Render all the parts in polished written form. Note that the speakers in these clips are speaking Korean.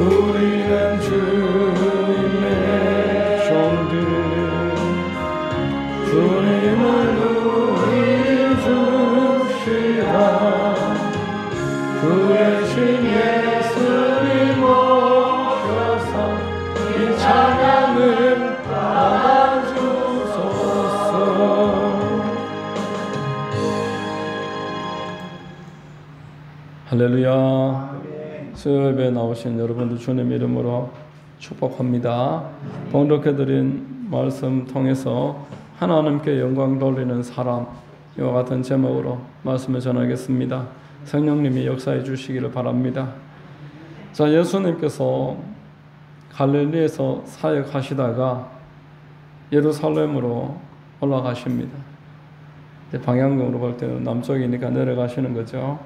우리는 주님의 종들, 주님은 우리 주시라. 그 대신 예수님 오셔서 이 찬양을 받아주소서. 할렐루야. 수요예배에 나오신 여러분들 주님 이름으로 축복합니다. 봉독해드린 말씀 통해서 하나님께 영광 돌리는 사람, 이와 같은 제목으로 말씀을 전하겠습니다. 성령님이 역사해 주시기를 바랍니다. 자, 예수님께서 갈릴리에서 사역하시다가 예루살렘으로 올라가십니다. 방향으로 볼 때는 남쪽이니까 내려가시는 거죠.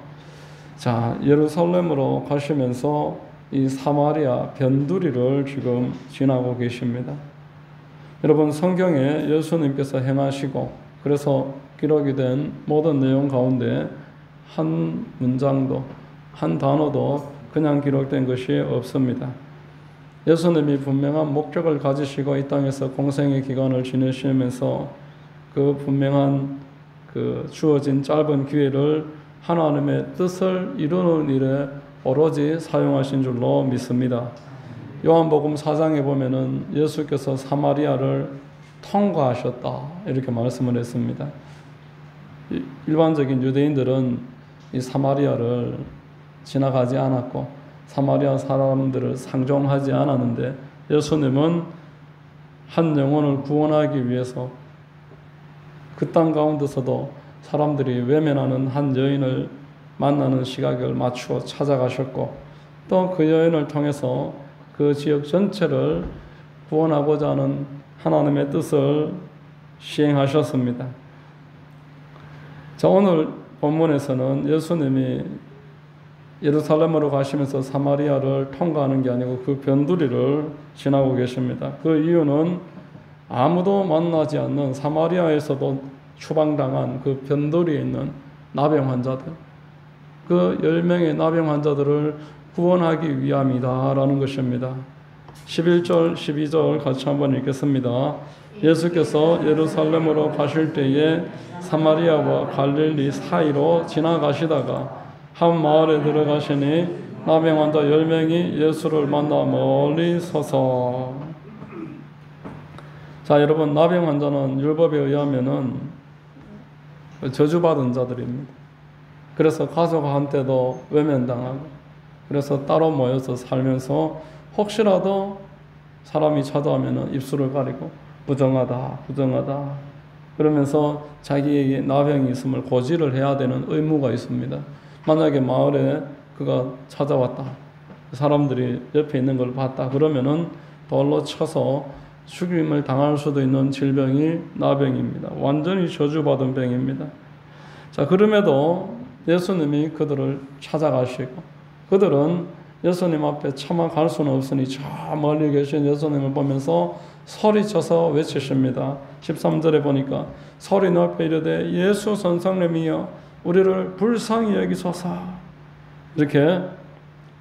자, 예루살렘으로 가시면서 이 사마리아 변두리를 지금 지나고 계십니다. 여러분, 성경에 예수님께서 행하시고 그래서 기록이 된 모든 내용 가운데 한 문장도 한 단어도 그냥 기록된 것이 없습니다. 예수님이 분명한 목적을 가지시고 이 땅에서 공생의 기간을 지내시면서 그 분명한 그 주어진 짧은 기회를 하나님의 뜻을 이루는 일에 오로지 사용하신 줄로 믿습니다. 요한복음 4장에 보면은 예수께서 사마리아를 통과하셨다 이렇게 말씀을 했습니다. 일반적인 유대인들은 이 사마리아를 지나가지 않았고 사마리아 사람들을 상종하지 않았는데 예수님은 한 영혼을 구원하기 위해서 그 땅 가운데서도 사람들이 외면하는 한 여인을 만나는 시각을 맞추어 찾아가셨고 또 그 여인을 통해서 그 지역 전체를 구원하고자 하는 하나님의 뜻을 시행하셨습니다. 자, 오늘 본문에서는 예수님이 예루살렘으로 가시면서 사마리아를 통과하는 게 아니고 그 변두리를 지나고 계십니다. 그 이유는 아무도 만나지 않는 사마리아에서도 추방당한 그 변두리에 있는 나병 환자들, 그 10명의 나병 환자들을 구원하기 위함이다라는 것입니다. 11절, 12절 같이 한번 읽겠습니다. 예수께서 예루살렘으로 가실 때에 사마리아와 갈릴리 사이로 지나가시다가 한 마을에 들어가시니 나병 환자 10명이 예수를 만나 멀리 서서. 자, 여러분, 나병 환자는 율법에 의하면은 저주받은 자들입니다. 그래서 가족한테도 외면당하고 그래서 따로 모여서 살면서 혹시라도 사람이 찾아오면 입술을 가리고 부정하다 그러면서 자기에게 나병이 있음을 고지를 해야 되는 의무가 있습니다. 만약에 마을에 그가 찾아왔다, 사람들이 옆에 있는 걸 봤다 그러면은 돌로 쳐서 죽임을 당할 수도 있는 질병이 나병입니다. 완전히 저주받은 병입니다. 자, 그럼에도 예수님이 그들을 찾아가시고 그들은 예수님 앞에 차마 갈 수는 없으니 저 멀리 계신 예수님을 보면서 소리쳐서 외치십니다. 13절에 보니까 소리 높여 이르되 예수 선생님이여 우리를 불쌍히 여기소서, 이렇게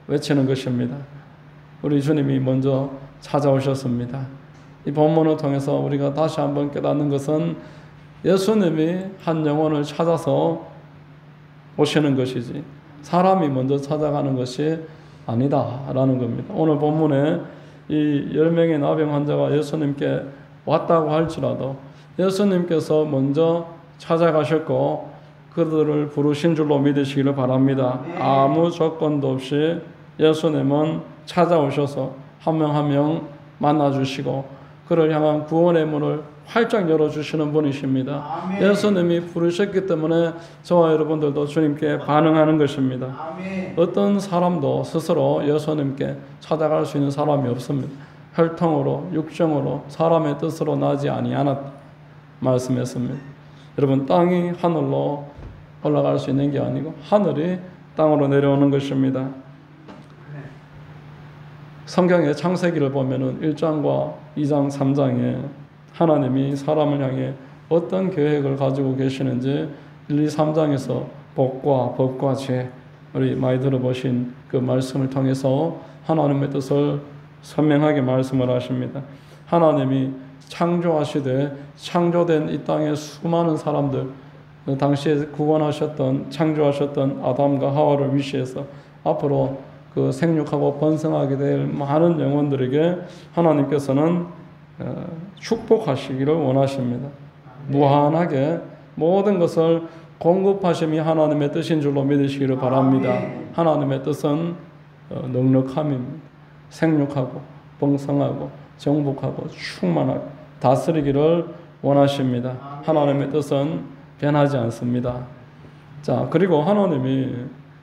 외치는 것입니다. 우리 주님이 먼저 찾아오셨습니다. 이 본문을 통해서 우리가 다시 한번 깨닫는 것은 예수님이 한 영혼을 찾아서 오시는 것이지 사람이 먼저 찾아가는 것이 아니다라는 겁니다. 오늘 본문에 이 10명의 나병 환자가 예수님께 왔다고 할지라도 예수님께서 먼저 찾아가셨고 그들을 부르신 줄로 믿으시기를 바랍니다. 아무 조건도 없이 예수님은 찾아오셔서 한 명 한 명 만나주시고 그를 향한 구원의 문을 활짝 열어주시는 분이십니다. 아멘. 예수님이 부르셨기 때문에 저와 여러분들도 주님께 반응하는 것입니다. 아멘. 어떤 사람도 스스로 예수님께 찾아갈 수 있는 사람이 없습니다. 혈통으로 육정으로 사람의 뜻으로 나지 아니하였다 말씀했습니다. 여러분, 땅이 하늘로 올라갈 수 있는 게 아니고 하늘이 땅으로 내려오는 것입니다. 성경의 창세기를 보면은 1장과 2장, 3장에 하나님이 사람을 향해 어떤 계획을 가지고 계시는지 1, 2, 3장에서 복과 법과 죄, 우리 많이 들어보신 그 말씀을 통해서 하나님의 뜻을 선명하게 말씀을 하십니다. 하나님이 창조하시되 창조된 이 땅의 수많은 사람들, 당시에 구원하셨던 창조하셨던 아담과 하와를 위시해서 앞으로 그 생육하고 번성하게 될 많은 영혼들에게 하나님께서는 축복하시기를 원하십니다. 무한하게 모든 것을 공급하심이 하나님의 뜻인 줄로 믿으시기를 바랍니다. 하나님의 뜻은 넉넉함입니다. 생육하고 번성하고 정복하고 충만하고 다스리기를 원하십니다. 하나님의 뜻은 변하지 않습니다. 자, 그리고 하나님이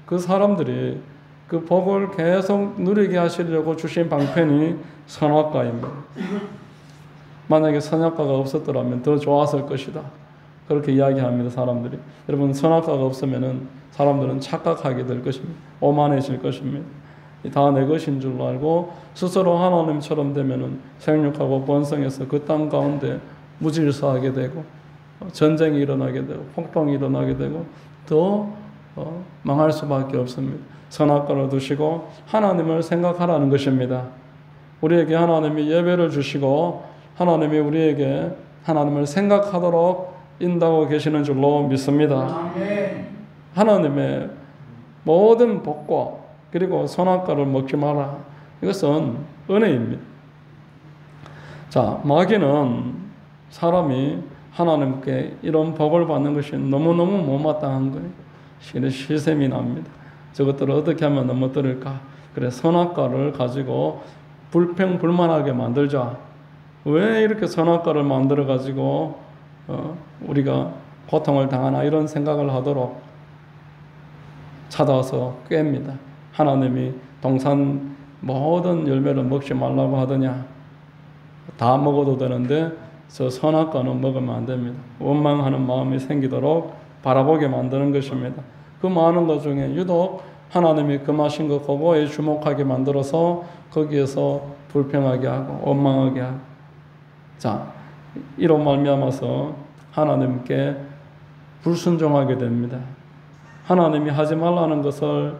그 사람들이 그 복을 계속 누리게 하시려고 주신 방편이 선악과입니다. 만약에 선악과가 없었더라면 더 좋았을 것이다. 그렇게 이야기합니다, 사람들이. 여러분, 선악과가 없으면 사람들은 착각하게 될 것입니다. 오만해질 것입니다. 다 내 것인 줄로 알고 스스로 하나님처럼 되면은 생육하고 번성해서 그 땅 가운데 무질서하게 되고 전쟁이 일어나게 되고 폭동이 일어나게 되고 더 망할 수밖에 없습니다. 선악과를 두시고 하나님을 생각하라는 것입니다. 우리에게 하나님이 예배를 주시고 하나님이 우리에게 하나님을 생각하도록 인도하고 계시는 줄로 믿습니다. 하나님의 모든 복과 그리고 선악과를 먹지 마라. 이것은 은혜입니다. 자, 마귀는 사람이 하나님께 이런 복을 받는 것이 너무너무 못마땅한 거예요. 시샘이 납니다. 저것들을 어떻게 하면 넘어뜨릴까? 그래, 선악과를 가지고 불평불만하게 만들자. 왜 이렇게 선악과를 만들어 가지고 우리가 고통을 당하나 이런 생각을 하도록 찾아와서 꿰입니다. 하나님이 동산 모든 열매를 먹지 말라고 하더냐? 다 먹어도 되는데 저 선악과는 먹으면 안 됩니다. 원망하는 마음이 생기도록 바라보게 만드는 것입니다. 그 많은 것 중에 유독 하나님이 금하신 것 그거에 주목하게 만들어서 거기에서 불평하게 하고 원망하게 하고, 자, 이로 말미암아서 하나님께 불순종하게 됩니다. 하나님이 하지 말라는 것을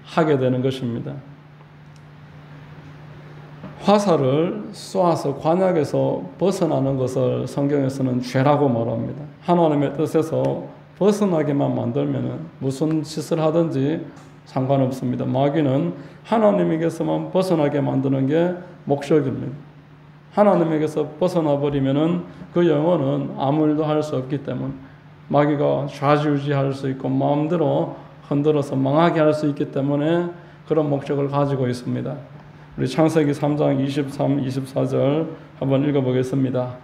하게 되는 것입니다. 화살을 쏘아서 관역에서 벗어나는 것을 성경에서는 죄라고 말합니다. 하나님의 뜻에서 벗어나게만 만들면 무슨 짓을 하든지 상관없습니다. 마귀는 하나님에게서만 벗어나게 만드는 게 목적입니다. 하나님에게서 벗어나 버리면은 그 영혼은 아무 일도 할 수 없기 때문에 마귀가 좌지우지할 수 있고 마음대로 흔들어서 망하게 할 수 있기 때문에 그런 목적을 가지고 있습니다. 우리 창세기 3장 23, 24절 한번 읽어보겠습니다.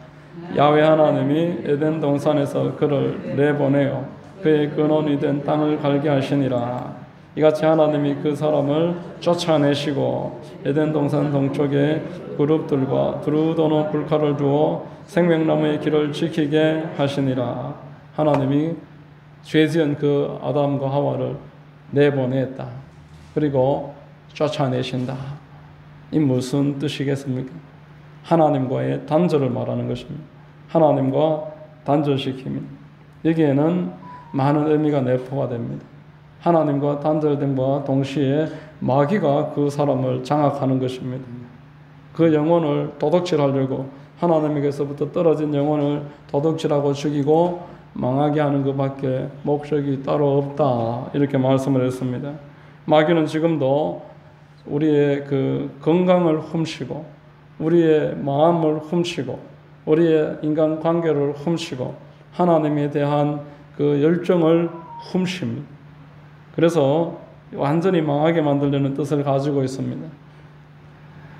야훼 하나님이 에덴 동산에서 그를 내보내어 그의 근원이 된 땅을 갈게 하시니라. 이같이 하나님이 그 사람을 쫓아내시고 에덴 동산 동쪽에 그룹들과 두루 도는 불칼을 두어 생명나무의 길을 지키게 하시니라. 하나님이 죄지은 그 아담과 하와를 내보냈다. 그리고 쫓아내신다. 이 무슨 뜻이겠습니까? 하나님과의 단절을 말하는 것입니다. 하나님과 단절시킵니다. 여기에는 많은 의미가 내포가 됩니다. 하나님과 단절됨과 동시에 마귀가 그 사람을 장악하는 것입니다. 그 영혼을 도둑질하려고 하나님에게서부터 떨어진 영혼을 도둑질하고 죽이고 망하게 하는 것밖에 목적이 따로 없다. 이렇게 말씀을 했습니다. 마귀는 지금도 우리의 그 건강을 훔치고 우리의 마음을 훔치고 우리의 인간관계를 훔치고 하나님에 대한 그 열정을 훔칩니다. 그래서 완전히 망하게 만들려는 뜻을 가지고 있습니다.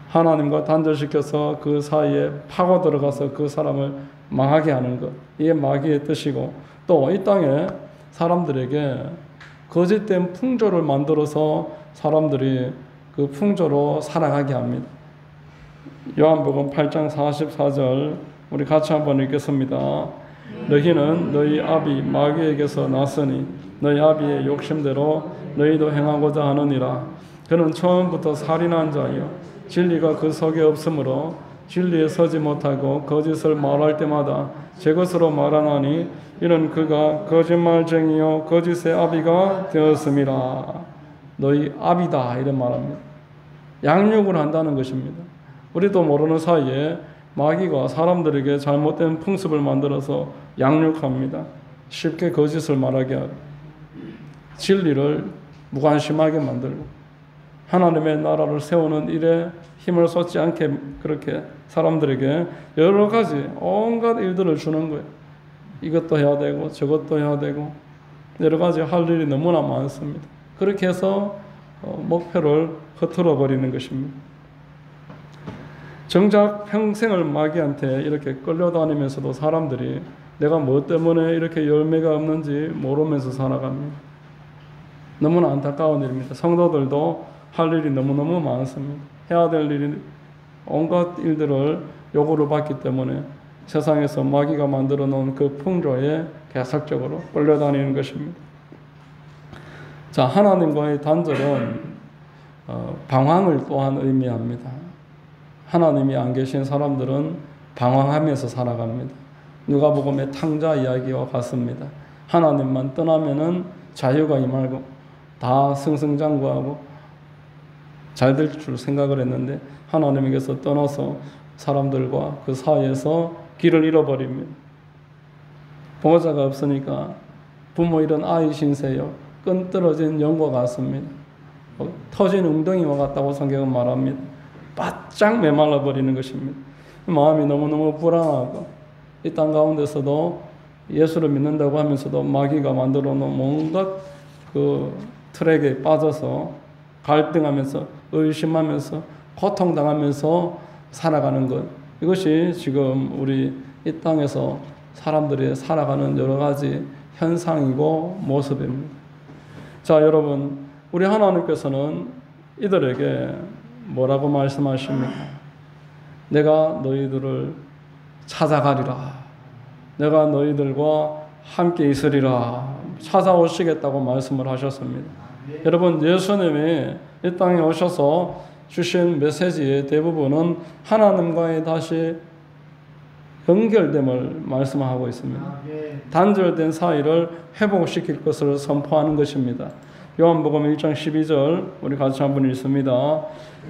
하나님과 단절시켜서 그 사이에 파고 들어가서 그 사람을 망하게 하는 것, 이게 마귀의 뜻이고, 또 이 땅에 사람들에게 거짓된 풍조를 만들어서 사람들이 그 풍조로 살아가게 합니다. 요한복음 8장 44절 우리 같이 한번 읽겠습니다. 너희는 너희 아비 마귀에게서 났으니 너희 아비의 욕심대로 너희도 행하고자 하느니라. 그는 처음부터 살인한 자요 진리가 그 속에 없으므로 진리에 서지 못하고 거짓을 말할 때마다 제 것으로 말하나니 이는 그가 거짓말쟁이요 거짓의 아비가 되었음이라. 너희 압이다 이런 말합니다. 양육을 한다는 것입니다. 우리도 모르는 사이에 마귀가 사람들에게 잘못된 풍습을 만들어서 양육합니다. 쉽게 거짓을 말하게 하고 진리를 무관심하게 만들고 하나님의 나라를 세우는 일에 힘을 쏟지 않게 그렇게 사람들에게 여러 가지 온갖 일들을 주는 거예요. 이것도 해야 되고 저것도 해야 되고 여러 가지 할 일이 너무나 많습니다. 그렇게 해서 목표를 흐트러 버리는 것입니다. 정작 평생을 마귀한테 이렇게 끌려다니면서도 사람들이 내가 뭐 때문에 이렇게 열매가 없는지 모르면서 살아갑니다. 너무나 안타까운 일입니다. 성도들도 할 일이 너무너무 많습니다. 해야 될 일이 온갖 일들을 요구를 받기 때문에 세상에서 마귀가 만들어 놓은 그 풍조에 계속적으로 끌려다니는 것입니다. 자, 하나님과의 단절은 방황을 또한 의미합니다. 하나님이 안 계신 사람들은 방황하면서 살아갑니다. 누가복음의 탕자 이야기와 같습니다. 하나님만 떠나면은 자유가 임하고 다 승승장구하고 잘 될 줄 생각을 했는데 하나님에게서 떠나서 사람들과 그 사이에서 길을 잃어버립니다. 보호자가 없으니까 부모 잃은 아이 신세요. 끈 떨어진 영과 같습니다. 터진 웅덩이와 같다고 성경은 말합니다. 바짝 메말라 버리는 것입니다. 마음이 너무너무 불안하고 이 땅 가운데서도 예수를 믿는다고 하면서도 마귀가 만들어 놓은 뭔가 그 트랙에 빠져서 갈등하면서 의심하면서 고통당하면서 살아가는 것, 이것이 지금 우리 이 땅에서 사람들이 살아가는 여러 가지 현상이고 모습입니다. 자, 여러분, 우리 하나님께서는 이들에게 뭐라고 말씀하십니까? 내가 너희들을 찾아가리라. 내가 너희들과 함께 있으리라. 찾아오시겠다고 말씀을 하셨습니다. 여러분, 예수님이 이 땅에 오셔서 주신 메시지의 대부분은 하나님과의 다시 연결됨을 말씀하고 있습니다. 단절된 사이를 회복시킬 것을 선포하는 것입니다. 요한복음 1장 12절 우리 같이 한번 읽습니다.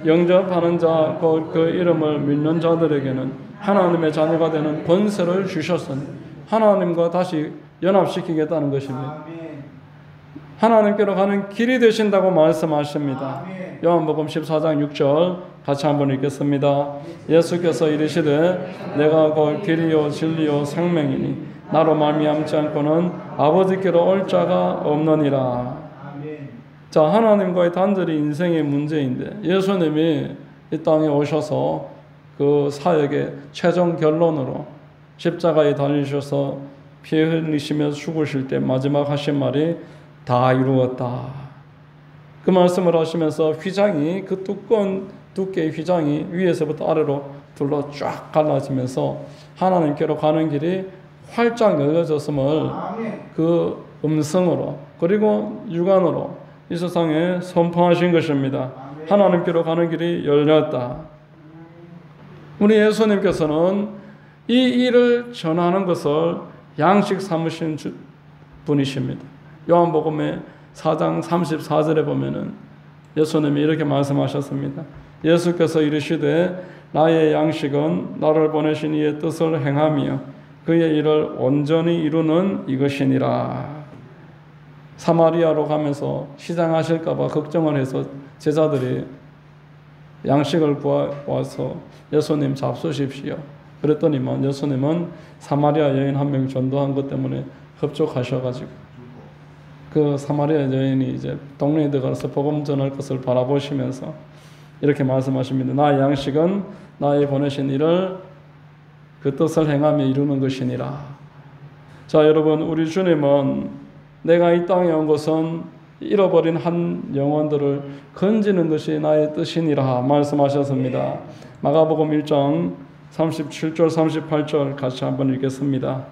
영접하는 자 곧 그 이름을 믿는 자들에게는 하나님의 자녀가 되는 권세를 주셨으니 하나님과 다시 연합시키겠다는 것입니다. 하나님께로 가는 길이 되신다고 말씀하십니다. 요한복음 14장 6절 같이 한번 읽겠습니다. 예수께서 이르시되 내가 곧 길이요 진리요 생명이니 나로 말미암지 않고는 아버지께로 올 자가 없느니라. 자, 하나님과의 단절이 인생의 문제인데 예수님이 이 땅에 오셔서 그 사역의 최종 결론으로 십자가에 달리셔서 피 흘리시며 죽으실 때 마지막 하신 말이 다 이루었다. 그 말씀을 하시면서 휘장이, 그 두꺼운 두께의 휘장이 위에서부터 아래로 둘러 쫙 갈라지면서 하나님께로 가는 길이 활짝 열려졌음을 그 음성으로 그리고 육안으로 이 세상에 선포하신 것입니다. 하나님께로 가는 길이 열렸다. 우리 예수님께서는 이 일을 전하는 것을 양식 삼으신 분이십니다. 요한복음의 4장 34절에 보면은 예수님이 이렇게 말씀하셨습니다. 예수께서 이르시되 나의 양식은 나를 보내신 이의 뜻을 행하며 그의 일을 온전히 이루는 이것이니라. 사마리아로 가면서 시장하실까 봐 걱정을 해서 제자들이 양식을 구워와서 예수님 잡수십시오. 그랬더니만 예수님은 사마리아 여인 한 명 전도한 것 때문에 흡족하셔가지고 그 사마리아 여인이 이제 동네에 들어가서 복음 전할 것을 바라보시면서 이렇게 말씀하십니다. 나의 양식은 나의 보내신 이를 그 뜻을 행하며 이루는 것이니라. 자, 여러분, 우리 주님은 내가 이 땅에 온 것은 잃어버린 한 영혼들을 건지는 것이 나의 뜻이니라 말씀하셨습니다. 마가복음 1장 37절 38절 같이 한번 읽겠습니다.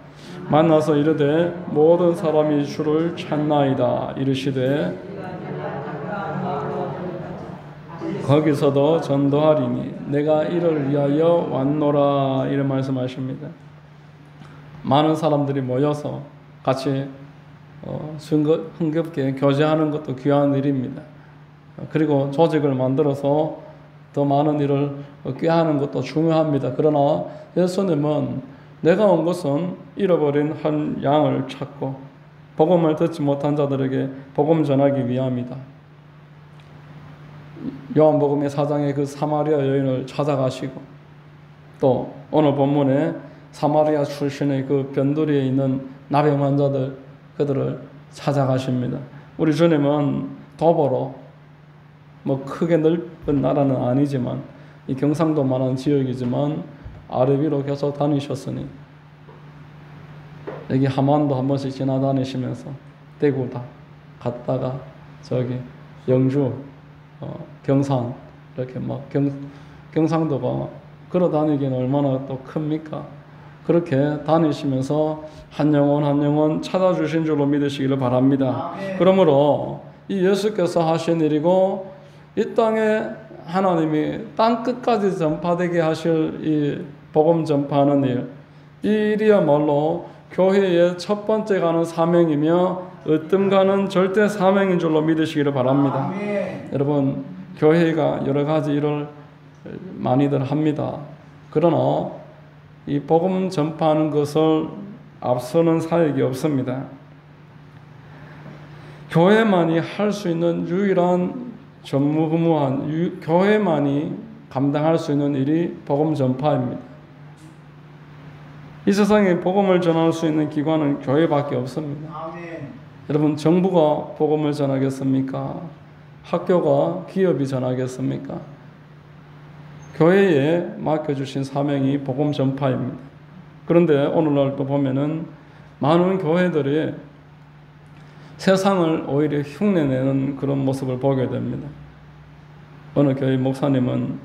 만나서 이르되 모든 사람이 주를 찾나이다. 이르시되 거기서도 전도하리니 내가 이를 위하여 왔노라. 이런 말씀하십니다. 많은 사람들이 모여서 같이 흥겹게 교제하는 것도 귀한 일입니다. 그리고 조직을 만들어서 더 많은 일을 꾀하는 것도 중요합니다. 그러나 예수님은 내가 온 것은 잃어버린 한 양을 찾고 복음을 듣지 못한 자들에게 복음 전하기 위함이다. 요한복음의 4장의 그 사마리아 여인을 찾아가시고 또 오늘 본문에 사마리아 출신의 그 변두리에 있는 나병 환자들 그들을 찾아가십니다. 우리 주님은 도보로 뭐 크게 넓은 나라는 아니지만 이 경상도만한 지역이지만 아래 위로 계속 다니셨으니 여기 함안도 한 번씩 지나다니시면서 대구다 갔다가 저기 영주 경산 이렇게 막 경상도가 걸어 다니기는 얼마나 또 큽니까? 그렇게 다니시면서 한 영혼 한 영혼 찾아주신 줄로 믿으시기를 바랍니다. 그러므로 이 예수께서 하신 일이고 이 땅에 하나님이 땅 끝까지 전파되게 하실 이 복음 전파하는 일, 이 일이야말로 교회의 첫 번째 가는 사명이며 으뜸가는 절대 사명인 줄로 믿으시기를 바랍니다. 여러분, 교회가 여러 가지 일을 많이들 합니다. 그러나 이 복음 전파하는 것을 앞서는 사역이 없습니다. 교회만이 할 수 있는 유일한 전무후무한 교회만이 감당할 수 있는 일이 복음 전파입니다. 이 세상에 복음을 전할 수 있는 기관은 교회밖에 없습니다. 아멘. 여러분, 정부가 복음을 전하겠습니까? 학교가, 기업이 전하겠습니까? 교회에 맡겨주신 사명이 복음 전파입니다. 그런데 오늘날 또 보면은 많은 교회들이 세상을 오히려 흉내내는 그런 모습을 보게 됩니다. 어느 교회 목사님은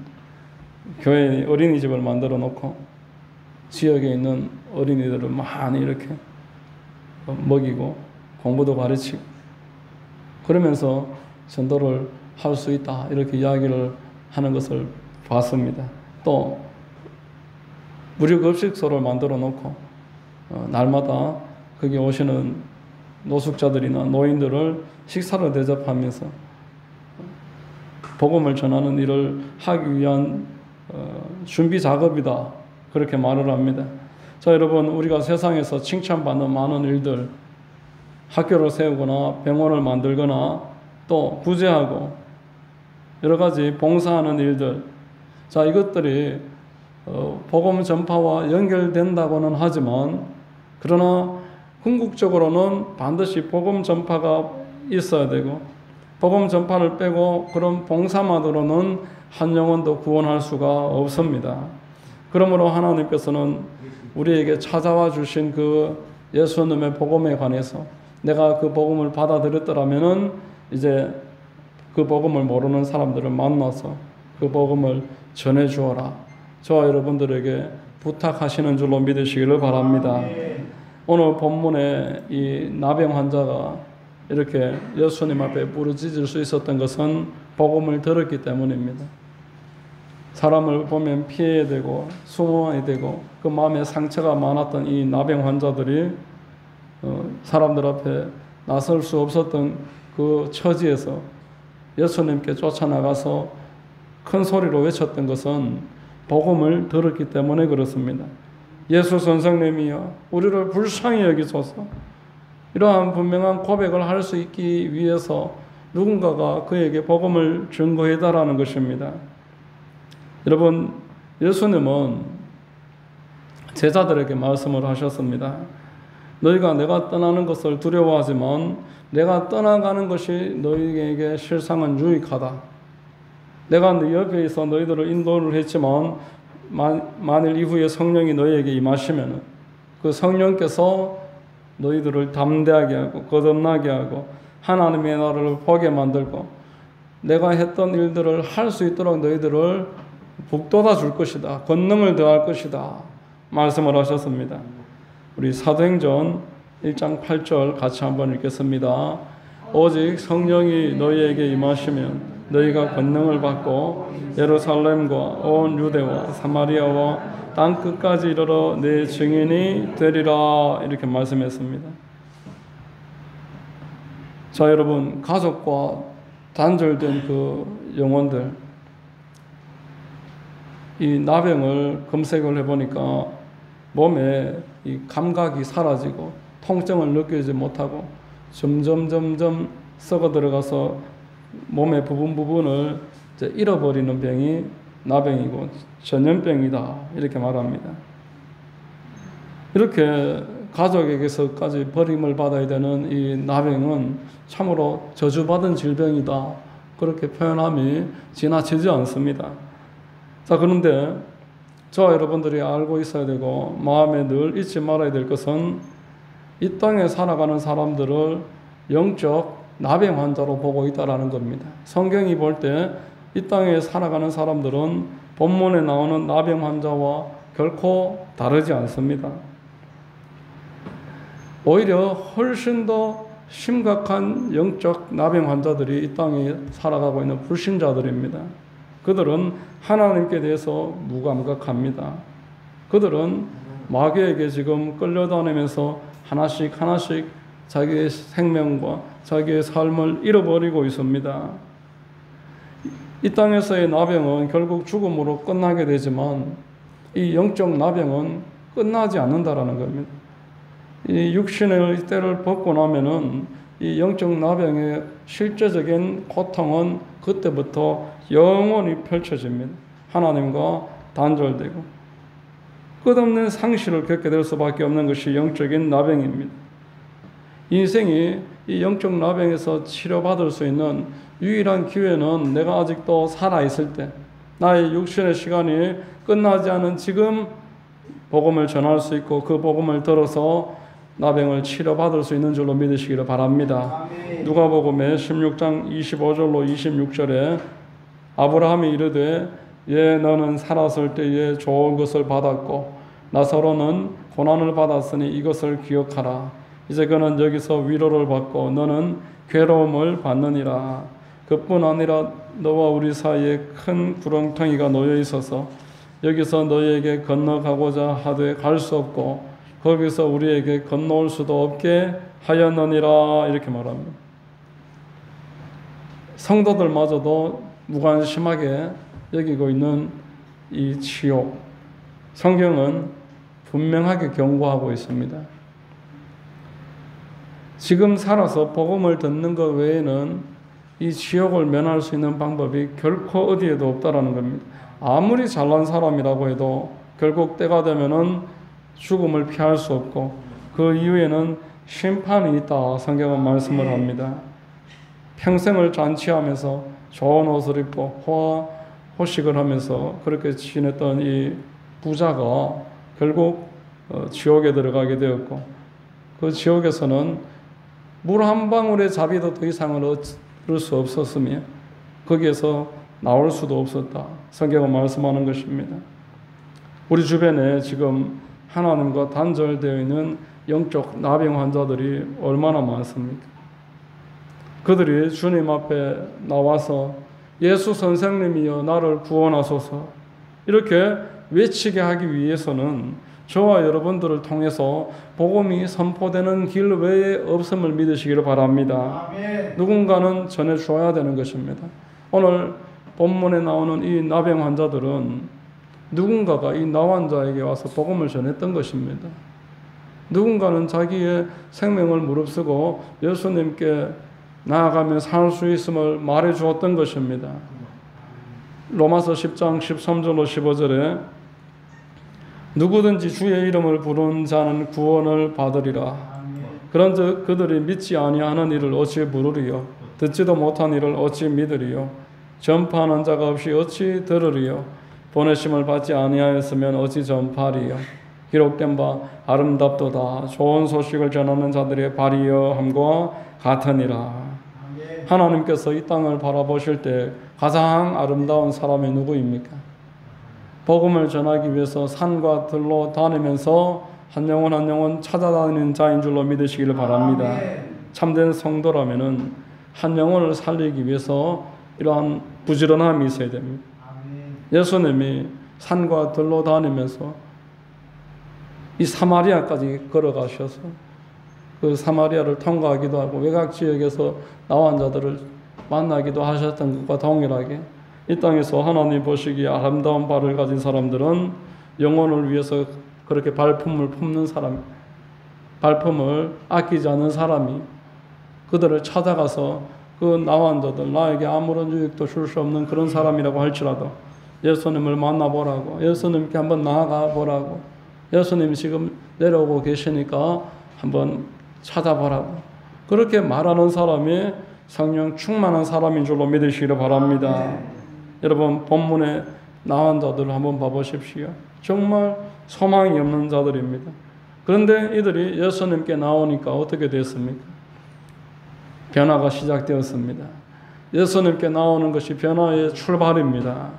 교회에 어린이집을 만들어 놓고 지역에 있는 어린이들을 많이 이렇게 먹이고 공부도 가르치고 그러면서 전도를 할 수 있다 이렇게 이야기를 하는 것을 봤습니다. 또 무료급식소를 만들어 놓고 날마다 거기 오시는 노숙자들이나 노인들을 식사를 대접하면서 복음을 전하는 일을 하기 위한 준비 작업이다 그렇게 말을 합니다. 자, 여러분, 우리가 세상에서 칭찬받는 많은 일들, 학교를 세우거나 병원을 만들거나 또 구제하고 여러 가지 봉사하는 일들, 자, 이것들이 복음 전파와 연결된다고는 하지만 그러나 궁극적으로는 반드시 복음 전파가 있어야 되고 복음 전파를 빼고 그런 봉사만으로는 한 영혼도 구원할 수가 없습니다. 그러므로 하나님께서는 우리에게 찾아와 주신 그 예수님의 복음에 관해서 내가 그 복음을 받아들였더라면은 이제 그 복음을 모르는 사람들을 만나서 그 복음을 전해 주어라. 저와 여러분들에게 부탁하시는 줄로 믿으시기를 바랍니다. 오늘 본문에 이 나병 환자가 이렇게 예수님 앞에 부르짖을 수 있었던 것은 복음을 들었기 때문입니다. 사람을 보면 피해야 되고 숨어야 되고 그 마음에 상처가 많았던 이 나병 환자들이 사람들 앞에 나설 수 없었던 그 처지에서 예수님께 쫓아나가서 큰 소리로 외쳤던 것은 복음을 들었기 때문에 그렇습니다. 예수 선생님이여 우리를 불쌍히 여기소서. 이러한 분명한 고백을 할 수 있기 위해서 누군가가 그에게 복음을 증거해달라는 것입니다. 여러분, 예수님은 제자들에게 말씀을 하셨습니다. 너희가 내가 떠나는 것을 두려워하지만 내가 떠나가는 것이 너희에게 실상은 유익하다. 내가 네 옆에 있어 너희들을 인도를 했지만 만일 이후에 성령이 너희에게 임하시면 그 성령께서 너희들을 담대하게 하고 거듭나게 하고 하나님의 나라를 보게 만들고 내가 했던 일들을 할 수 있도록 너희들을 북돋아 줄 것이다. 권능을 더할 것이다. 말씀을 하셨습니다. 우리 사도행전 1장 8절 같이 한번 읽겠습니다. 오직 성령이 너희에게 임하시면 너희가 권능을 받고 예루살렘과 온 유대와 사마리아와 땅 끝까지 이르러 내 증인이 되리라 이렇게 말씀했습니다. 자, 여러분, 가족과 단절된 그 영혼들, 이 나병을 검색을 해보니까 몸에 이 감각이 사라지고 통증을 느끼지 못하고 점점 썩어 들어가서 몸의 부분을 이제 잃어버리는 병이 나병이고 전염병이다 이렇게 말합니다. 이렇게 가족에게서까지 버림을 받아야 되는 이 나병은 참으로 저주받은 질병이다 그렇게 표현함이 지나치지 않습니다. 자, 그런데 저와 여러분들이 알고 있어야 되고 마음에 늘 잊지 말아야 될 것은 이 땅에 살아가는 사람들을 영적 나병 환자로 보고 있다는 겁니다. 성경이 볼 때 이 땅에 살아가는 사람들은 본문에 나오는 나병 환자와 결코 다르지 않습니다. 오히려 훨씬 더 심각한 영적 나병 환자들이 이 땅에 살아가고 있는 불신자들입니다. 그들은 하나님께 대해서 무감각합니다. 그들은 마귀에게 지금 끌려다니면서 하나씩 자기의 생명과 자기의 삶을 잃어버리고 있습니다. 이 땅에서의 나병은 결국 죽음으로 끝나게 되지만 이 영적 나병은 끝나지 않는다라는 겁니다. 이 육신의 때를 벗고 나면은 이 영적 나병의 실제적인 고통은 그때부터 영원히 펼쳐집니다. 하나님과 단절되고 끝없는 상실을 겪게 될 수밖에 없는 것이 영적인 나병입니다. 인생이 이 영적 나병에서 치료받을 수 있는 유일한 기회는 내가 아직도 살아있을 때, 나의 육신의 시간이 끝나지 않은 지금 복음을 전할 수 있고 그 복음을 들어서 나병을 치료받을 수 있는 줄로 믿으시기를 바랍니다. 누가복음의 16장 25절로 26절에 아브라함이 이르되 너는 살았을 때에 좋은 것을 받았고 나사로는 고난을 받았으니 이것을 기억하라. 이제 그는 여기서 위로를 받고 너는 괴로움을 받느니라. 그뿐 아니라 너와 우리 사이에 큰 구렁텅이가 놓여 있어서 여기서 너희에게 건너가고자 하되 갈 수 없고 거기서 우리에게 건너올 수도 없게 하였느니라 이렇게 말합니다. 성도들마저도 무관심하게 여기고 있는 이 지옥, 성경은 분명하게 경고하고 있습니다. 지금 살아서 복음을 듣는 것 외에는 이 지옥을 면할 수 있는 방법이 결코 어디에도 없다라는 겁니다. 아무리 잘난 사람이라고 해도 결국 때가 되면은 죽음을 피할 수 없고 그 이후에는 심판이 있다 성경은 말씀을 합니다. 평생을 잔치하면서 좋은 옷을 입고 호식을 하면서 그렇게 지냈던 이 부자가 결국 지옥에 들어가게 되었고 그 지옥에서는 물 한 방울의 자비도 더 이상을 얻을 수 없었으며 거기에서 나올 수도 없었다. 성경은 말씀하는 것입니다. 우리 주변에 지금 하나님과 단절되어 있는 영적 나병 환자들이 얼마나 많습니까? 그들이 주님 앞에 나와서 예수 선생님이여 나를 구원하소서 이렇게 외치게 하기 위해서는 저와 여러분들을 통해서 복음이 선포되는 길 외에 없음을 믿으시기를 바랍니다. 아멘. 누군가는 전해줘야 되는 것입니다. 오늘 본문에 나오는 이 나병 환자들은 누군가가 이 나환자에게 와서 복음을 전했던 것입니다. 누군가는 자기의 생명을 무릅쓰고 예수님께 나아가며 살 수 있음을 말해 주었던 것입니다. 로마서 10장 13절로 15절에 누구든지 주의 이름을 부르는 자는 구원을 받으리라. 그런즉 그들이 믿지 아니하는 이를 어찌 부르리요? 듣지도 못한 이를 어찌 믿으리요? 전파하는 자가 없이 어찌 들으리요? 보내심을 받지 아니하였으면 어찌 전파하리요? 기록된 바 아름답도다 좋은 소식을 전하는 자들의 발이여 함과 같으니라. 하나님께서 이 땅을 바라보실 때 가장 아름다운 사람이 누구입니까? 복음을 전하기 위해서 산과 들로 다니면서 한 영혼 찾아다니는 자인 줄로 믿으시기를 바랍니다. 참된 성도라면은 한 영혼을 살리기 위해서 이러한 부지런함이 있어야 됩니다. 예수님이 산과 들로 다니면서 이 사마리아까지 걸어가셔서 그 사마리아를 통과하기도 하고 외곽 지역에서 나환 자들을 만나기도 하셨던 것과 동일하게 이 땅에서 하나님 보시기에 아름다운 발을 가진 사람들은 영혼을 위해서 그렇게 발품을 품는 사람, 발품을 아끼지 않는 사람이 그들을 찾아가서 그 나환자들, 나에게 아무런 유익도 줄 수 없는 그런 사람이라고 할지라도 예수님을 만나보라고, 예수님께 한번 나아가 보라고, 예수님이 지금 내려오고 계시니까 한번 찾아보라고, 그렇게 말하는 사람이 성령 충만한 사람인 줄로 믿으시기를 바랍니다. 여러분, 본문에 나온 자들을 한번 봐보십시오. 정말 소망이 없는 자들입니다. 그런데 이들이 예수님께 나오니까 어떻게 됐습니까? 변화가 시작되었습니다. 예수님께 나오는 것이 변화의 출발입니다.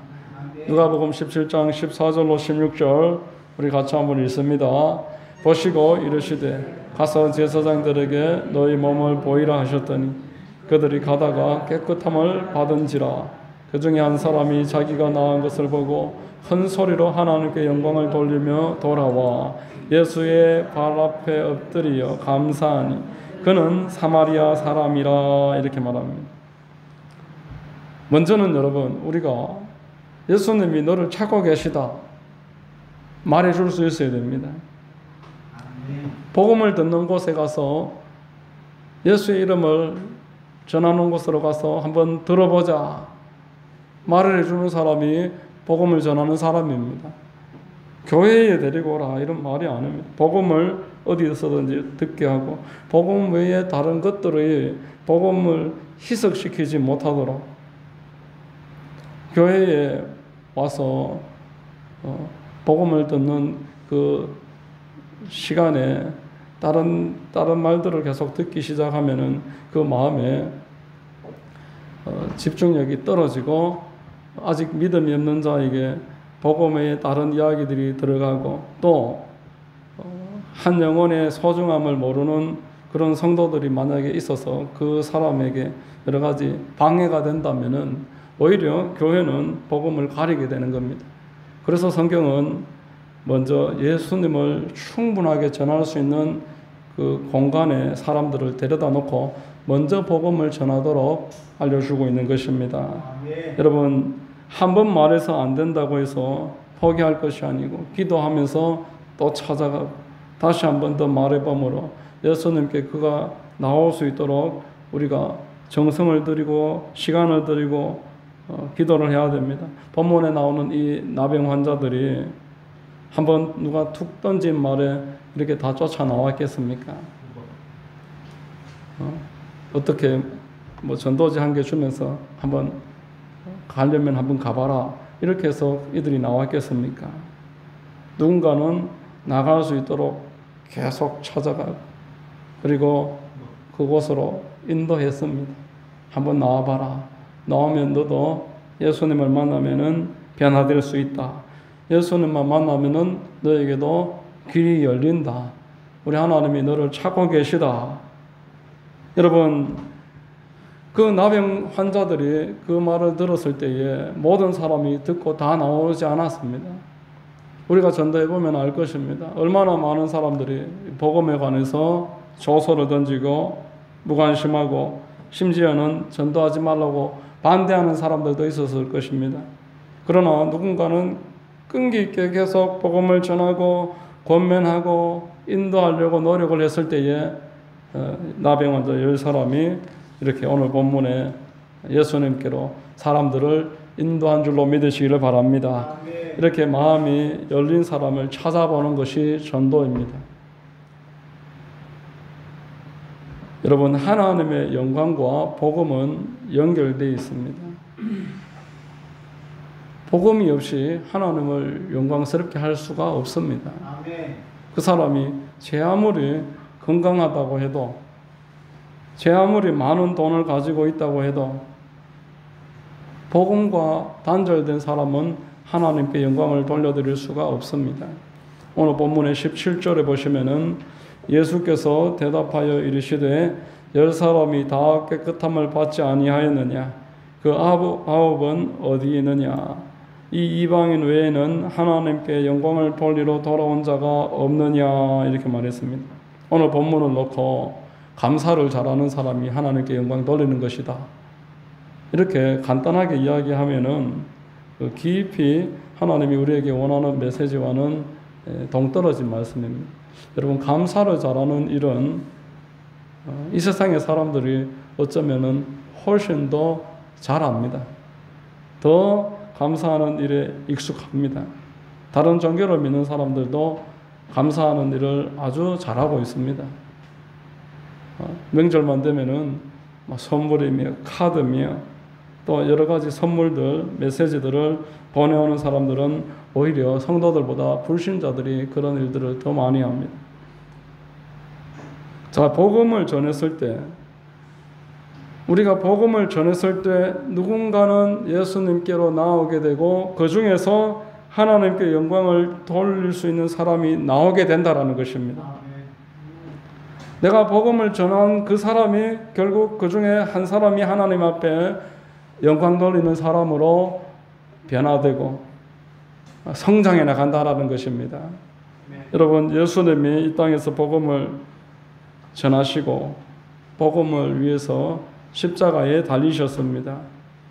누가복음 17장 14절로 16절 우리 같이 한번 읽습니다. 보시고 이르시되 가서 제사장들에게 너희 몸을 보이라 하셨더니 그들이 가다가 깨끗함을 받은지라. 그 중에 한 사람이 자기가 나은 것을 보고 큰 소리로 하나님께 영광을 돌리며 돌아와 예수의 발 앞에 엎드리어 감사하니 그는 사마리아 사람이라 이렇게 말합니다. 먼저는 여러분, 우리가 예수님이 너를 찾고 계시다 말해줄 수 있어야 됩니다. 복음을 듣는 곳에 가서 예수의 이름을 전하는 곳으로 가서 한번 들어보자 말을 해주는 사람이 복음을 전하는 사람입니다. 교회에 데리고 오라 이런 말이 아닙니다. 복음을 어디서든지 듣게 하고 복음 외에 다른 것들의 복음을 희석시키지 못하도록 교회에 와서 복음을 듣는 그 시간에 다른 말들을 계속 듣기 시작하면은 그 마음에 집중력이 떨어지고 아직 믿음이 없는 자에게 복음의 다른 이야기들이 들어가고 또 한 영혼의 소중함을 모르는 그런 성도들이 만약에 있어서 그 사람에게 여러 가지 방해가 된다면은 오히려 교회는 복음을 가리게 되는 겁니다. 그래서 성경은 먼저 예수님을 충분하게 전할 수 있는 그 공간에 사람들을 데려다 놓고 먼저 복음을 전하도록 알려주고 있는 것입니다. 여러분, 한 번 말해서 안 된다고 해서 포기할 것이 아니고 기도하면서 또 찾아가고 다시 한 번 더 말해봄으로 예수님께 그가 나올 수 있도록 우리가 정성을 들이고 시간을 들이고 기도를 해야 됩니다. 본문에 나오는 이 나병 환자들이 한번 누가 툭 던진 말에 이렇게 다 쫓아 나왔겠습니까? 어떻게 뭐 전도지 한 개 주면서 한번 가려면 한번 가봐라 이렇게 해서 이들이 나왔겠습니까? 누군가는 나갈 수 있도록 계속 찾아가고 그리고 그곳으로 인도했습니다. 한번 나와봐라. 나오면 너도 예수님을 만나면은 변화될 수 있다. 예수님만 만나면은 너에게도 길이 열린다. 우리 하나님이 너를 찾고 계시다. 여러분, 그 나병 환자들이 그 말을 들었을 때에 모든 사람이 듣고 다 나오지 않았습니다. 우리가 전도해 보면 알 것입니다. 얼마나 많은 사람들이 복음에 관해서 조소를 던지고 무관심하고 심지어는 전도하지 말라고 반대하는 사람들도 있었을 것입니다. 그러나 누군가는 끈기 있게 계속 복음을 전하고 권면하고 인도하려고 노력을 했을 때에 나병 환자 10사람이 이렇게 오늘 본문에 예수님께로 사람들을 인도한 줄로 믿으시기를 바랍니다. 이렇게 마음이 열린 사람을 찾아보는 것이 전도입니다. 여러분, 하나님의 영광과 복음은 연결되어 있습니다. 복음이 없이 하나님을 영광스럽게 할 수가 없습니다. 그 사람이 제 아무리 건강하다고 해도 제 아무리 많은 돈을 가지고 있다고 해도 복음과 단절된 사람은 하나님께 영광을 돌려드릴 수가 없습니다. 오늘 본문의 17절에 보시면은 예수께서 대답하여 이르시되 10사람이 다 깨끗함을 받지 아니하였느냐? 그 아홉은 어디 있느냐? 이 이방인 외에는 하나님께 영광을 돌리러 돌아온 자가 없느냐? 이렇게 말했습니다. 오늘 본문을 놓고 감사를 잘하는 사람이 하나님께 영광 돌리는 것이다. 이렇게 간단하게 이야기하면은 깊이 하나님이 우리에게 원하는 메시지와는 동떨어진 말씀입니다. 여러분, 감사를 잘하는 일은 이 세상의 사람들이 어쩌면은 훨씬 더 잘합니다. 더 감사하는 일에 익숙합니다. 다른 종교를 믿는 사람들도 감사하는 일을 아주 잘하고 있습니다. 명절만 되면은 선물이며 카드며 또 여러 가지 선물들, 메시지들을 보내오는 사람들은 오히려 성도들보다 불신자들이 그런 일들을 더 많이 합니다. 자, 복음을 전했을 때, 우리가 복음을 전했을 때 누군가는 예수님께로 나오게 되고 그 중에서 하나님께 영광을 돌릴 수 있는 사람이 나오게 된다라는 것입니다. 내가 복음을 전한 그 사람이 결국 그 중에 한 사람이 하나님 앞에 영광 돌리는 사람으로 변화되고 성장해 나간다라는 것입니다. 여러분, 예수님이 이 땅에서 복음을 전하시고 복음을 위해서 십자가에 달리셨습니다.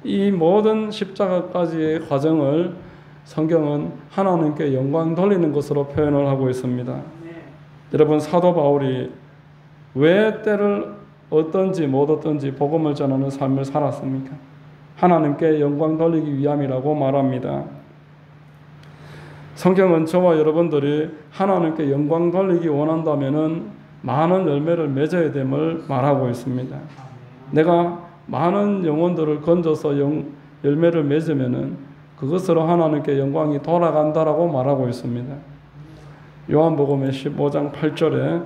이 모든 십자가까지의 과정을 성경은 하나님께 영광 돌리는 것으로 표현을 하고 있습니다. 여러분, 사도 바울이 왜 때를 얻든지 못 얻든지 복음을 전하는 삶을 살았습니까? 하나님께 영광 돌리기 위함이라고 말합니다. 성경은 저와 여러분들이 하나님께 영광 돌리기 원한다면은 많은 열매를 맺어야 됨을 말하고 있습니다. 내가 많은 영혼들을 건져서 열매를 맺으면은 그것으로 하나님께 영광이 돌아간다라고 말하고 있습니다. 요한복음의 15장 8절에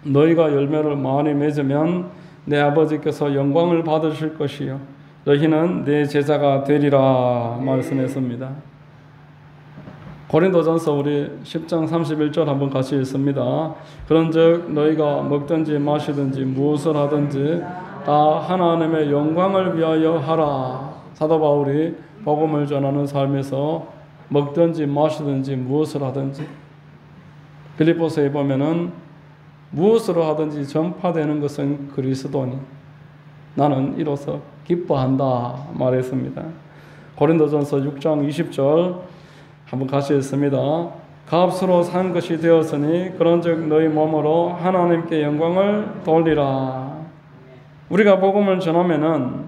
너희가 열매를 많이 맺으면 내 아버지께서 영광을 받으실 것이요 너희는 내 제자가 되리라 말씀했습니다. 고린도전서 우리 10장 31절 한번 같이 읽습니다. 그런즉 너희가 먹든지 마시든지 무엇을 하든지 다 하나님의 영광을 위하여 하라. 사도 바울이 복음을 전하는 삶에서 먹든지 마시든지 무엇을 하든지, 빌립보서에 보면은 무엇으로 하든지 전파되는 것은 그리스도니 나는 이로써 기뻐한다 말했습니다. 고린도전서 6장 20절 한번 같이 읽습니다. 값으로 산 것이 되었으니 그런즉 너희 몸으로 하나님께 영광을 돌리라. 우리가 복음을 전하면은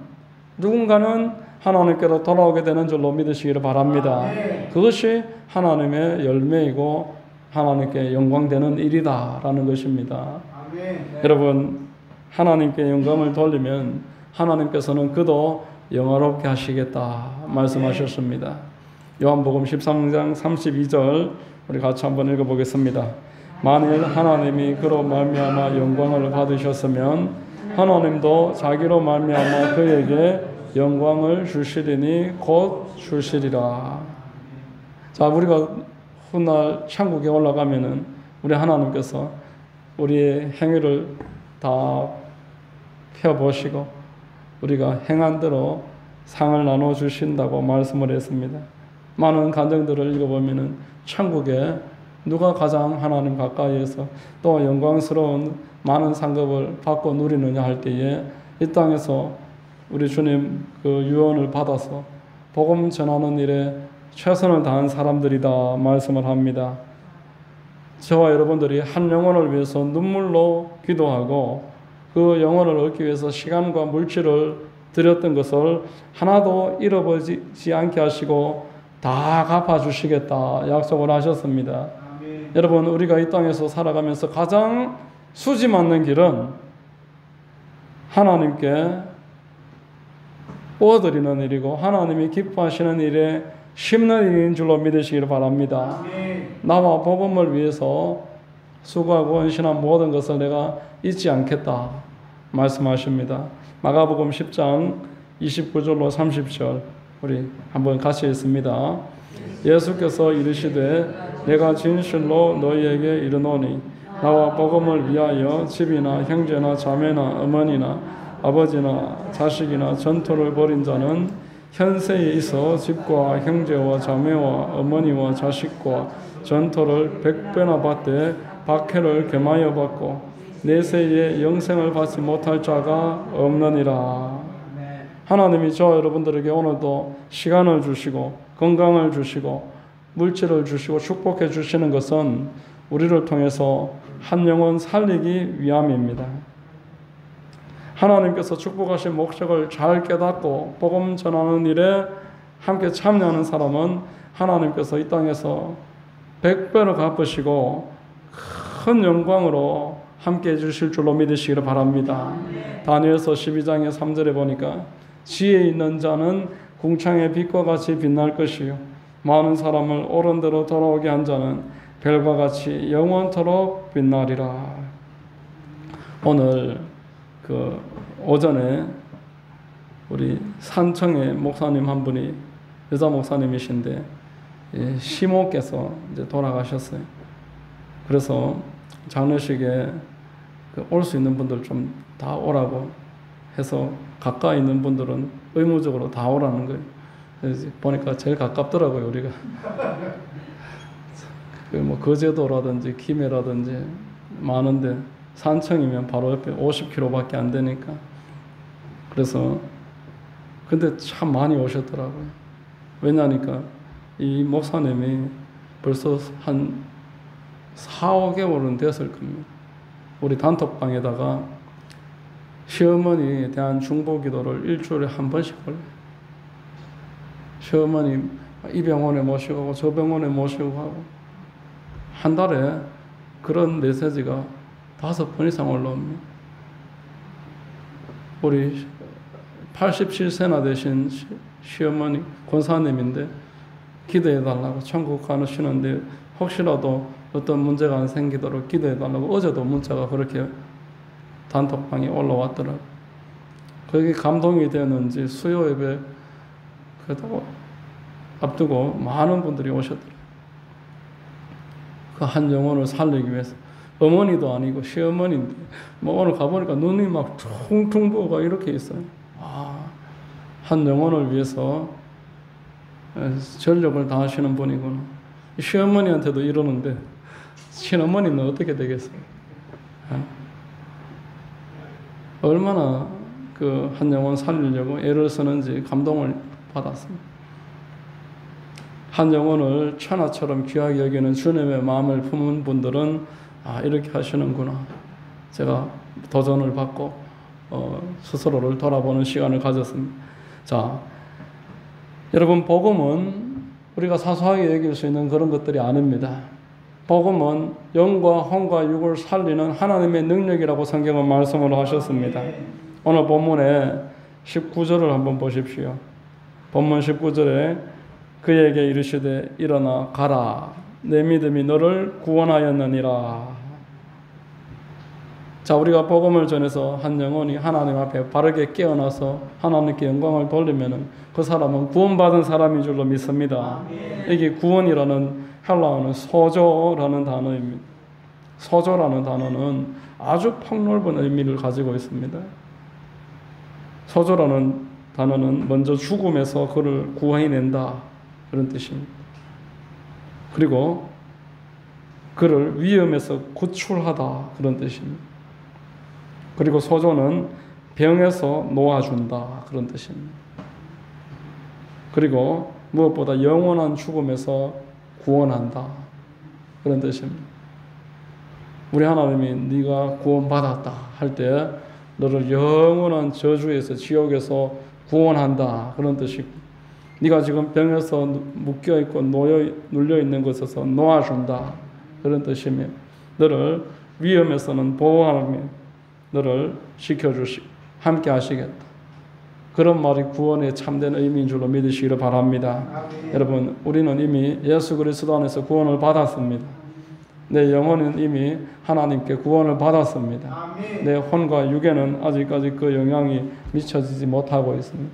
누군가는 하나님께로 돌아오게 되는 줄로 믿으시기를 바랍니다. 그것이 하나님의 열매이고 하나님께 영광되는 일이다라는 것입니다. 여러분, 하나님께 영광을 돌리면 하나님께서는 그도 영화롭게 하시겠다 말씀하셨습니다. 요한복음 13장 32절 우리 같이 한번 읽어보겠습니다. 만일 하나님이 그로 말미암아 영광을 받으셨으면 하나님도 자기로 말미암아 그에게 영광을 주시리니 곧 주시리라. 자, 우리가 훗날 천국에 올라가면은 우리 하나님께서 우리의 행위를 다 펴보시고 우리가 행한 대로 상을 나눠 주신다고 말씀을 했습니다. 많은 간증들을 읽어보면은 천국에 누가 가장 하나님 가까이에서 또 영광스러운 많은 상급을 받고 누리느냐 할 때에 이 땅에서 우리 주님 그 유언을 받아서 복음 전하는 일에 최선을 다한 사람들이다 말씀을 합니다. 저와 여러분들이 한 영혼을 위해서 눈물로 기도하고 그 영혼을 얻기 위해서 시간과 물질을 드렸던 것을 하나도 잃어버리지 않게 하시고 다 갚아주시겠다 약속을 하셨습니다. 아멘. 여러분, 우리가 이 땅에서 살아가면서 가장 수지 맞는 길은 하나님께 오드리는 일이고 하나님이 기뻐하시는 일에 심는 일인 줄로 믿으시기를 바랍니다. 아멘. 나와 복음을 위해서 수고하고 헌신한 모든 것을 내가 잊지 않겠다 말씀하십니다. 마가복음 10장 29절로 30절 우리 한번 같이 읽습니다. 예수께서 이르시되 내가 진실로 너희에게 이르노니 나와 복음을 위하여 집이나 형제나 자매나 어머니나 아버지나 자식이나 전토를 벌인 자는 현세에 있어 집과 형제와 자매와 어머니와 자식과 전토를 100배나 받되 박해를 겸하여 받고 내세에 영생을 받지 못할 자가 없느니라. 하나님이 저와 여러분들에게 오늘도 시간을 주시고 건강을 주시고 물질을 주시고 축복해 주시는 것은 우리를 통해서 한 영혼 살리기 위함입니다. 하나님께서 축복하신 목적을 잘 깨닫고 복음 전하는 일에 함께 참여하는 사람은 하나님께서 이 땅에서 100배로 갚으시고 큰 영광으로 함께 해주실 줄로 믿으시기를 바랍니다. 다니엘서 12장의 3절에 보니까 지혜 있는 자는 궁창의 빛과 같이 빛날 것이요 많은 사람을 옳은 대로 돌아오게 한 자는 별과 같이 영원토록 빛나리라. 오늘 오전에 우리 산청의 목사님 한 분이 여자 목사님이신데 시모께서 이제 돌아가셨어요. 그래서 장례식에 올 수 있는 분들 좀 다 오라고 해서 가까이 있는 분들은 의무적으로 다 오라는 거예요. 그래서 보니까 제일 가깝더라고요, 우리가. 뭐 거제도라든지 김해라든지 많은데 산청이면 바로 옆에 50km밖에 안 되니까. 그래서 근데 참 많이 오셨더라고요. 왜냐니까 이 목사님이 벌써 한 4, 5개월은 됐을 겁니다. 우리 단톡방에다가 시어머니에 대한 중보기도를 일주일에 한 번씩 올려요. 시어머니 이 병원에 모시고 가고 저 병원에 모시고 가고 한 달에 그런 메시지가 5번 이상 올라옵니다. 우리 87세나 되신 시어머니 권사님인데 기도해달라고 천국 가시는데 혹시라도 어떤 문제가 안 생기도록 기도해달라고 어제도 문자가 그렇게 단톡방에 올라왔더라고요. 거기 감동이 되는지 수요 예배 그래도 앞두고 많은 분들이 오셨더라고요. 그 한 영혼을 살리기 위해서. 어머니도 아니고 시어머니인데 뭐 오늘 가보니까 눈이 막 퉁퉁 부어가 이렇게 있어요. 한 영혼을 위해서 전력을 다하시는 분이구나. 시어머니한테도 이러는데 친어머니는 어떻게 되겠어요? 얼마나 그 한 영혼 살리려고 애를 쓰는지 감동을 받았습니다. 한 영혼을 천하처럼 귀하게 여기는 주님의 마음을 품은 분들은 이렇게 하시는구나. 제가 도전을 받고 스스로를 돌아보는 시간을 가졌습니다. 자, 여러분 복음은 우리가 사소하게 여길 수 있는 그런 것들이 아닙니다. 복음은 영과 혼과 육을 살리는 하나님의 능력이라고 성경은 말씀을 하셨습니다. 오늘 본문의 19절을 한번 보십시오. 본문 19절에 그에게 이르시되 일어나 가라 내 믿음이 너를 구원하였느니라. 자, 우리가 복음을 전해서 한 영혼이 하나님 앞에 바르게 깨어나서 하나님께 영광을 돌리면 그 사람은 구원받은 사람인 줄로 믿습니다. 이게 구원이라는 헬라어는 소조라는 단어입니다. 소조라는 단어는 아주 폭넓은 의미를 가지고 있습니다. 소조라는 단어는 먼저 죽음에서 그를 구해낸다 그런 뜻입니다. 그리고 그를 위험에서 구출하다 그런 뜻입니다. 그리고 소조는 병에서 놓아준다 그런 뜻입니다. 그리고 무엇보다 영원한 죽음에서 구원한다 그런 뜻입니다. 우리 하나님이 네가 구원받았다 할 때 너를 영원한 저주에서 지옥에서 구원한다 그런 뜻이고, 네가 지금 병에서 묶여있고 눌려있는 것에서 놓아준다 그런 뜻이며, 너를 위험에서는 보호하며 너를 지켜주시고 함께 하시겠다 그런 말이 구원의 참된 의미인 줄로 믿으시기를 바랍니다. 아멘. 여러분, 우리는 이미 예수 그리스도 안에서 구원을 받았습니다. 내 영혼은 이미 하나님께 구원을 받았습니다. 아멘. 내 혼과 육에는 아직까지 그 영향이 미쳐지지 못하고 있습니다.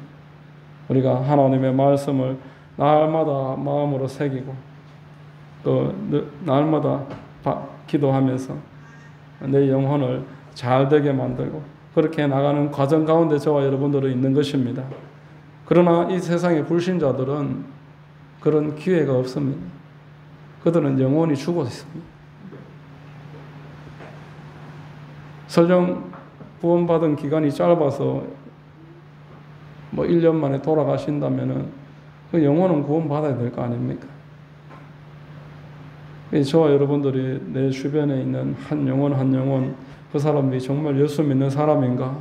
우리가 하나님의 말씀을 날마다 마음으로 새기고 또 날마다 기도하면서 내 영혼을 잘 되게 만들고 그렇게 나가는 과정 가운데 저와 여러분들은 있는 것입니다. 그러나 이 세상의 불신자들은 그런 기회가 없습니다. 그들은 영원히 죽어 있습니다. 설령 구원받은 기간이 짧아서 뭐 1년 만에 돌아가신다면은 그 영혼은 구원받아야 될 거 아닙니까? 저와 여러분들이 내 주변에 있는 한 영혼 그 사람이 정말 예수 믿는 사람인가?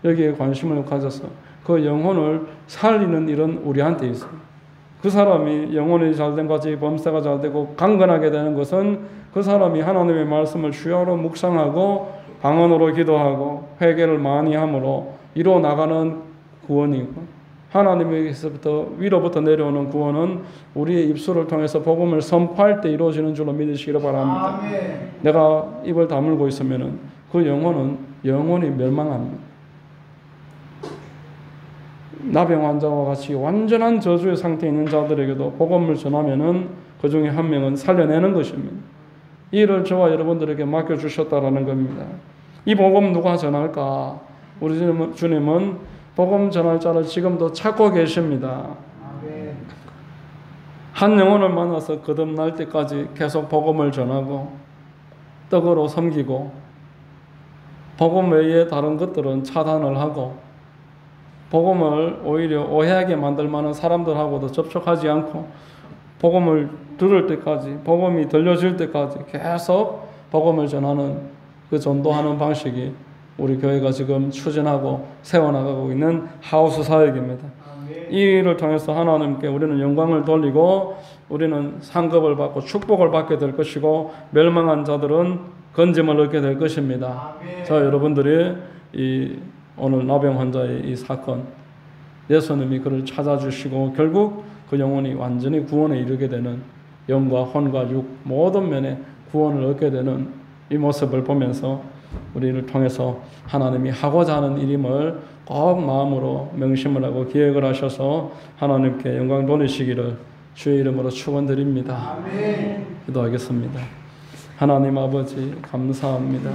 여기에 관심을 가져서 그 영혼을 살리는 일은 우리한테 있어요. 그 사람이 영혼이 잘된 것이 범사가 잘되고 강건하게 되는 것은 그 사람이 하나님의 말씀을 주야로 묵상하고 방언으로 기도하고 회개를 많이 함으로 이루어 나가는 구원이고, 하나님에게서부터 위로부터 내려오는 구원은 우리의 입술을 통해서 복음을 선포할 때 이루어지는 줄로 믿으시기를 바랍니다. 아멘. 내가 입을 다물고 있으면 그 영혼은 영원히 멸망합니다. 나병 환자와 같이 완전한 저주의 상태에 있는 자들에게도 복음을 전하면은 그 중에 한 명은 살려내는 것입니다. 이 일을 저와 여러분들에게 맡겨주셨다라는 겁니다. 이 복음 누가 전할까? 우리 주님은 복음 전할 자를 지금도 찾고 계십니다. 한 영혼을 만나서 거듭날 때까지 계속 복음을 전하고 떡으로 섬기고 복음 외에 다른 것들은 차단을 하고 복음을 오히려 오해하게 만들 만한 사람들하고도 접촉하지 않고 복음을 들을 때까지, 복음이 들려질 때까지 계속 복음을 전하는 그 전도하는 방식이 우리 교회가 지금 추진하고 세워나가고 있는 하우스 사역입니다. 이 일을 통해서 하나님께 우리는 영광을 돌리고 우리는 상급을 받고 축복을 받게 될 것이고 멸망한 자들은 건짐을 얻게 될 것입니다. 자, 여러분들이 이 오늘 나병 환자의 이 사건, 예수님이 그를 찾아주시고 결국 그 영혼이 완전히 구원에 이르게 되는, 영과 혼과 육 모든 면에 구원을 얻게 되는 이 모습을 보면서 우리를 통해서 하나님이 하고자 하는 일임을 꼭 마음으로 명심을 하고 기획을 하셔서 하나님께 영광 돌리시기를 주의 이름으로 축원드립니다. 아멘. 기도하겠습니다. 하나님 아버지 감사합니다.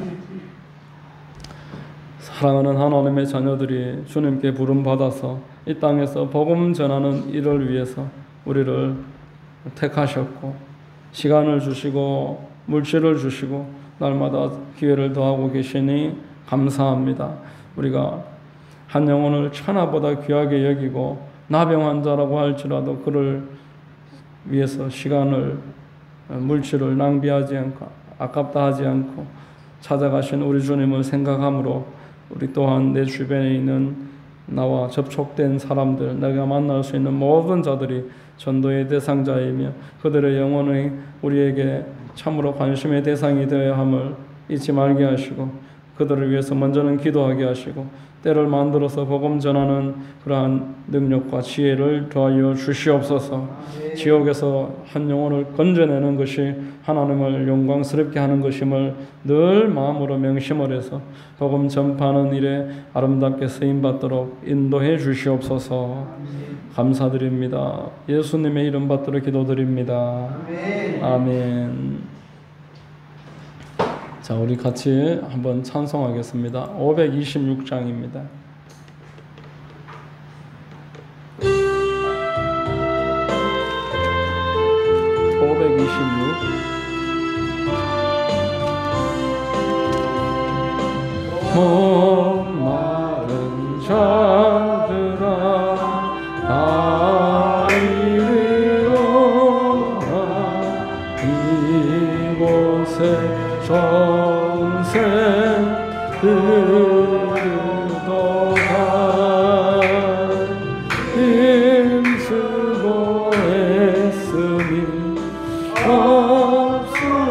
사랑하는 하나님의 자녀들이 주님께 부름받아서 이 땅에서 복음 전하는 일을 위해서 우리를 택하셨고 시간을 주시고 물질을 주시고 날마다 기회를 더하고 계시니 감사합니다. 우리가 한 영혼을 천하보다 귀하게 여기고 나병 환자라고 할지라도 그를 위해서 시간을 물질을 낭비하지 않고 아깝다 하지 않고 찾아가신 우리 주님을 생각함으로 우리 또한 내 주변에 있는 나와 접촉된 사람들, 내가 만날 수 있는 모든 자들이 전도의 대상자이며 그들의 영혼이 우리에게 참으로 관심의 대상이 되어야 함을 잊지 말게 하시고 그들을 위해서 먼저는 기도하게 하시고 때를 만들어서 복음 전하는 그러한 능력과 지혜를 더하여 주시옵소서. 지옥에서 한 영혼을 건져내는 것이 하나님을 영광스럽게 하는 것임을 늘 마음으로 명심을 해서 복음 전파하는 일에 아름답게 쓰임받도록 인도해 주시옵소서. 감사드립니다. 예수님의 이름 받들어 기도드립니다. 아멘. 자, 우리 같이 한번 찬송하겠습니다. 526장입니다. 목마른 자들아 다 이르노라 이곳에 전세 흐르도다 힘쓰고 애쓰니 없을지라